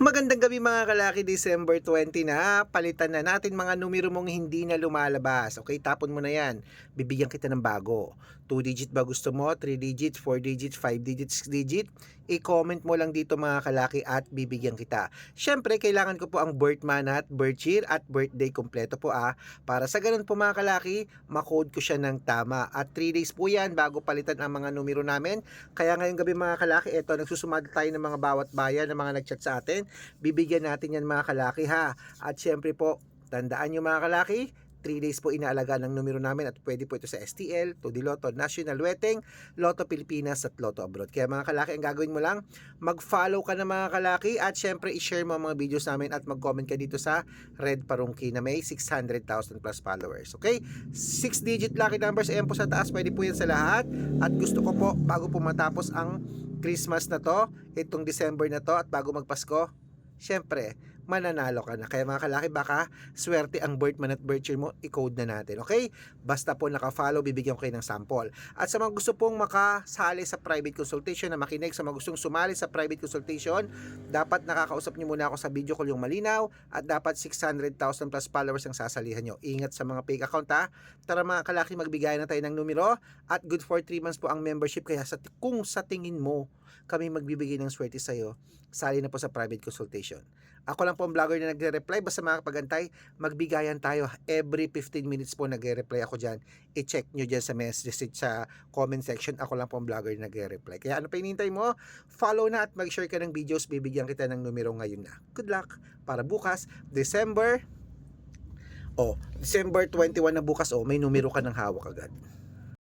Magandang gabi mga kalaki, December 20 na, palitan na natin mga numero mong hindi na lumalabas. Okay, tapon mo na yan. Bibigyan kita ng bago. 2 digit ba gusto mo? 3 digit, 4 digit, 5 digit, 6 digit? I-comment mo lang dito mga kalaki at bibigyan kita. Syempre, kailangan ko po ang birth month at birth year at birthday kompleto po Para sa ganun po mga kalaki, makode ko siya ng tama. At 3 days po yan bago palitan ang mga numero namin. Kaya ngayong gabi mga kalaki, eto, nagsusumada tayo ng mga bawat bayan ng mga nagchat sa atin. Bibigyan natin yan mga kalaki At syempre po, tandaan nyo mga kalaki, 3 days po inaalagaan ng numero namin at pwede po ito sa STL, Tudi Lotto, National Weteng, Lotto Pilipinas at Lotto Abroad. Kaya mga kalaki, ang gagawin mo lang, mag-follow ka na mga kalaki at syempre i-share mo ang mga videos namin at mag-comment ka dito sa Red Parungki na may 600,000 plus followers. Okay? 6-digit lucky numbers, ayan po sa taas, pwede po yan sa lahat. At gusto ko po, bago po matapos ang Christmas na to, itong December na to at bago magpasko, syempre, mananalo ka na. Kaya mga kalaki, baka swerte ang birth month at birth year mo, i-code na natin. Okay? Basta po naka-follow, bibigyan ko kayo ng sample. At sa mga gusto pong makasali sa private consultation, na makinig sa mga gustong sumali sa private consultation, dapat nakakausap nyo muna ako sa video call yung malinaw at dapat 600,000 plus followers ang sasalihan nyo. Ingat sa mga fake account Tara mga kalaki, magbigay na tayo ng numero at good for 3 months po ang membership. Kaya kung sa tingin mo kami magbibigay ng swerte sa'yo, sali na po sa private consultation. Ako lang po ang vlogger na nagre-reply. Basta mga kapagantay, magbigayan tayo. Every 15 minutes po nagre-reply ako dyan. I-check nyo dyan sa message sa comment section. Ako lang po ang vlogger na nagre-reply. Kaya ano pa hinihintay mo? Follow na at mag-share ka ng videos. Bibigyan kita ng numero ngayon na. Good luck. Para bukas, December 21 na bukas, may numero ka ng hawak agad.